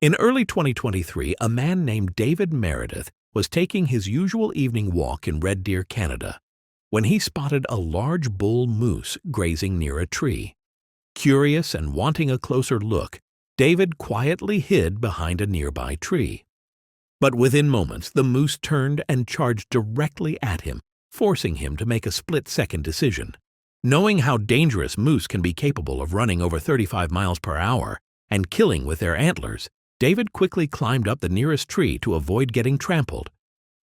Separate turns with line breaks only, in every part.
In early 2023, a man named David Meredith was taking his usual evening walk in Red Deer, Canada, when he spotted a large bull moose grazing near a tree. Curious and wanting a closer look, David quietly hid behind a nearby tree. But within moments, the moose turned and charged directly at him, forcing him to make a split-second decision. Knowing how dangerous moose can be capable of running over 35 miles per hour and killing with their antlers, David quickly climbed up the nearest tree to avoid getting trampled.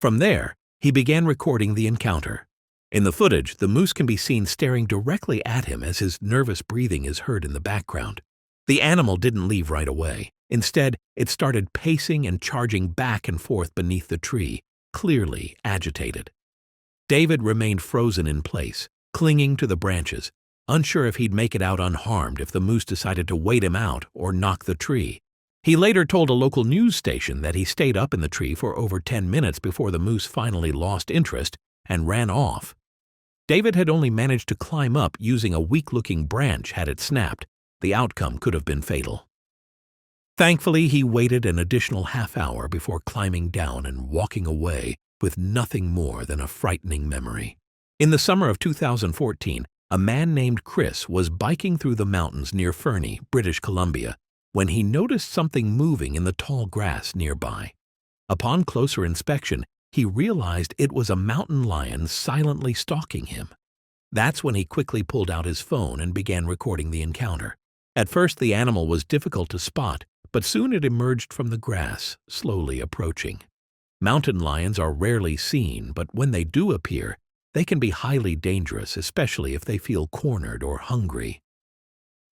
From there, he began recording the encounter. In the footage, the moose can be seen staring directly at him as his nervous breathing is heard in the background. The animal didn't leave right away. Instead, it started pacing and charging back and forth beneath the tree, clearly agitated. David remained frozen in place, clinging to the branches, unsure if he'd make it out unharmed if the moose decided to wait him out or knock the tree. He later told a local news station that he stayed up in the tree for over 10 minutes before the moose finally lost interest and ran off. David had only managed to climb up using a weak-looking branch. Had it snapped, the outcome could have been fatal. Thankfully, he waited an additional half-hour before climbing down and walking away with nothing more than a frightening memory. In the summer of 2014, a man named Chris was biking through the mountains near Fernie, British Columbia, when he noticed something moving in the tall grass nearby. Upon closer inspection, he realized it was a mountain lion silently stalking him. That's when he quickly pulled out his phone and began recording the encounter. At first, the animal was difficult to spot, but soon it emerged from the grass, slowly approaching. Mountain lions are rarely seen, but when they do appear, they can be highly dangerous, especially if they feel cornered or hungry.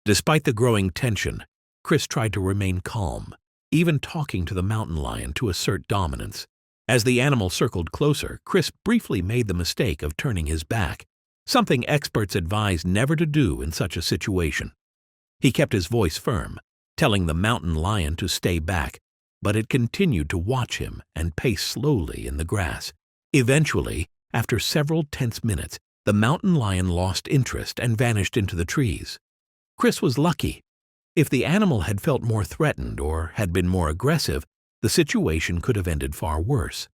Despite the growing tension, Chris tried to remain calm, even talking to the mountain lion to assert dominance. As the animal circled closer, Chris briefly made the mistake of turning his back, something experts advise never to do in such a situation. He kept his voice firm, telling the mountain lion to stay back, but it continued to watch him and pace slowly in the grass. Eventually, after several tense minutes, the mountain lion lost interest and vanished into the trees. Chris was lucky. If the animal had felt more threatened or had been more aggressive, the situation could have ended far worse.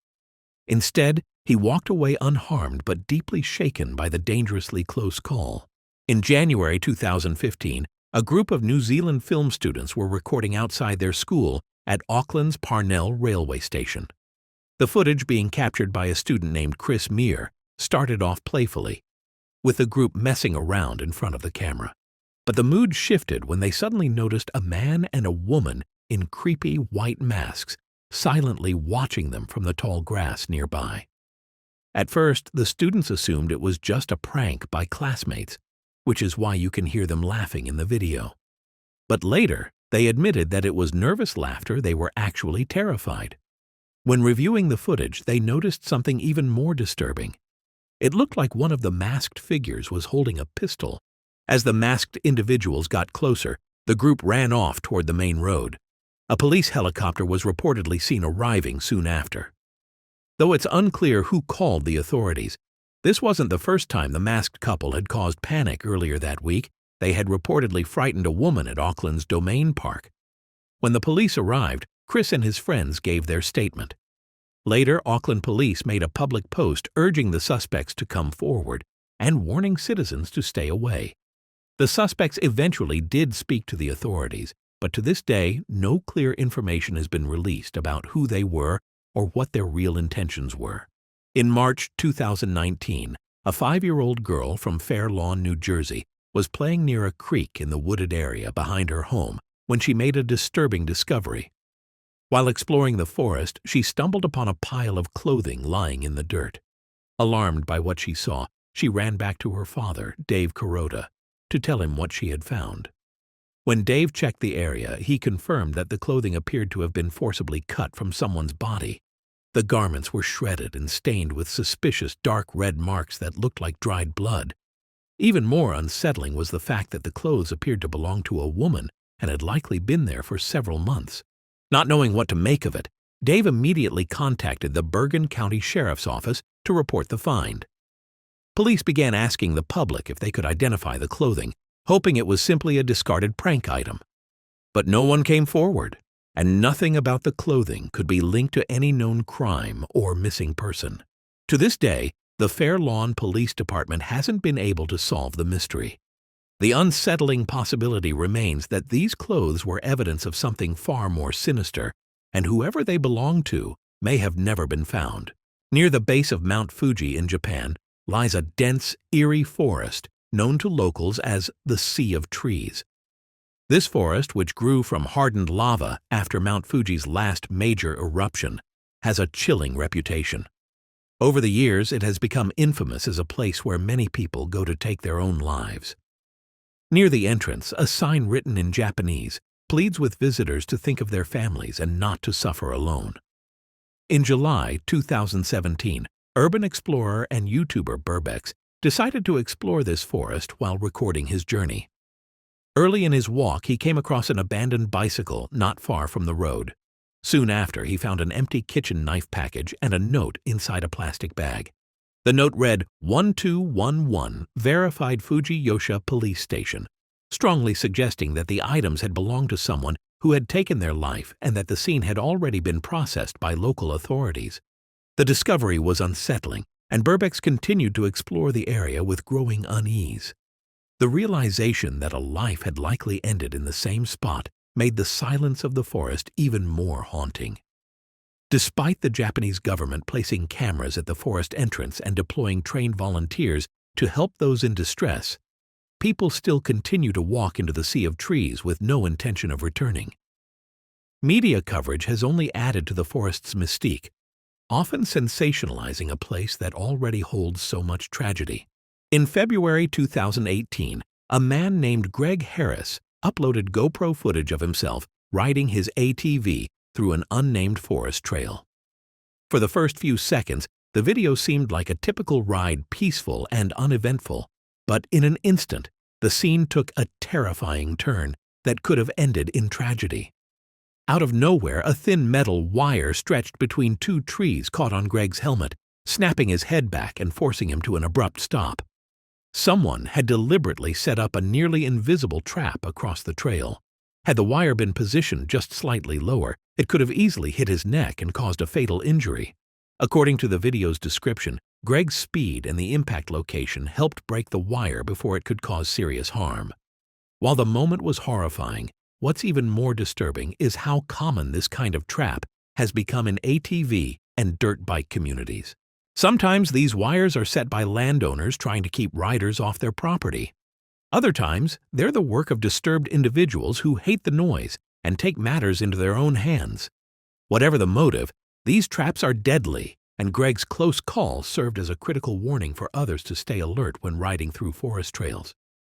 Instead, he walked away unharmed but deeply shaken by the dangerously close call. In January 2015, a group of New Zealand film students were recording outside their school at Auckland's Parnell railway station. The footage, being captured by a student named Chris Meir, started off playfully, with the group messing around in front of the camera. But the mood shifted when they suddenly noticed a man and a woman in creepy white masks silently watching them from the tall grass nearby. At first, the students assumed it was just a prank by classmates, which is why you can hear them laughing in the video. But later, they admitted that it was nervous laughter. They were actually terrified. When reviewing the footage, they noticed something even more disturbing. It looked like one of the masked figures was holding a pistol. As the masked individuals got closer, the group ran off toward the main road. A police helicopter was reportedly seen arriving soon after. Though it's unclear who called the authorities, this wasn't the first time the masked couple had caused panic. Earlier that week, they had reportedly frightened a woman at Auckland's Domain Park. When the police arrived, Chris and his friends gave their statement. Later, Auckland police made a public post urging the suspects to come forward and warning citizens to stay away. The suspects eventually did speak to the authorities, but to this day, no clear information has been released about who they were or what their real intentions were. In March 2019, a 5-year-old girl from Fair Lawn, New Jersey, was playing near a creek in the wooded area behind her home when she made a disturbing discovery. While exploring the forest, she stumbled upon a pile of clothing lying in the dirt. Alarmed by what she saw, she ran back to her father, Dave Kuroda, to tell him what she had found. When Dave checked the area, he confirmed that the clothing appeared to have been forcibly cut from someone's body. The garments were shredded and stained with suspicious dark red marks that looked like dried blood. Even more unsettling was the fact that the clothes appeared to belong to a woman and had likely been there for several months. Not knowing what to make of it, Dave immediately contacted the Bergen County Sheriff's Office to report the find. Police began asking the public if they could identify the clothing, hoping it was simply a discarded prank item. But no one came forward. and nothing about the clothing could be linked to any known crime or missing person. To this day, the Fair Lawn Police Department hasn't been able to solve the mystery. The unsettling possibility remains that these clothes were evidence of something far more sinister, and whoever they belonged to may have never been found. Near the base of Mount Fuji in Japan lies a dense, eerie forest known to locals as the Sea of Trees. This forest, which grew from hardened lava after Mount Fuji's last major eruption, has a chilling reputation. Over the years, it has become infamous as a place where many people go to take their own lives. Near the entrance, a sign written in Japanese pleads with visitors to think of their families and not to suffer alone. In July 2017, urban explorer and YouTuber Burbex decided to explore this forest while recording his journey. Early in his walk, he came across an abandoned bicycle not far from the road. Soon after, he found an empty kitchen knife package and a note inside a plastic bag. The note read, 1211 Verified Fuji-Yosha Police Station, strongly suggesting that the items had belonged to someone who had taken their life and that the scene had already been processed by local authorities. The discovery was unsettling, and Burbex continued to explore the area with growing unease. The realization that a life had likely ended in the same spot made the silence of the forest even more haunting. Despite the Japanese government placing cameras at the forest entrance and deploying trained volunteers to help those in distress, people still continue to walk into the Sea of Trees with no intention of returning. Media coverage has only added to the forest's mystique, often sensationalizing a place that already holds so much tragedy. In February 2018, a man named Greg Harris uploaded GoPro footage of himself riding his ATV through an unnamed forest trail. For the first few seconds, the video seemed like a typical ride, peaceful and uneventful, but in an instant, the scene took a terrifying turn that could have ended in tragedy. Out of nowhere, a thin metal wire stretched between two trees caught on Greg's helmet, snapping his head back and forcing him to an abrupt stop. Someone had deliberately set up a nearly invisible trap across the trail. Had the wire been positioned just slightly lower, it could have easily hit his neck and caused a fatal injury. According to the video's description, Greg's speed and the impact location helped break the wire before it could cause serious harm. While the moment was horrifying, what's even more disturbing is how common this kind of trap has become in ATV and dirt bike communities. Sometimes these wires are set by landowners trying to keep riders off their property. Other times, they're the work of disturbed individuals who hate the noise and take matters into their own hands. Whatever the motive, these traps are deadly, and Greg's close call served as a critical warning for others to stay alert when riding through forest trails.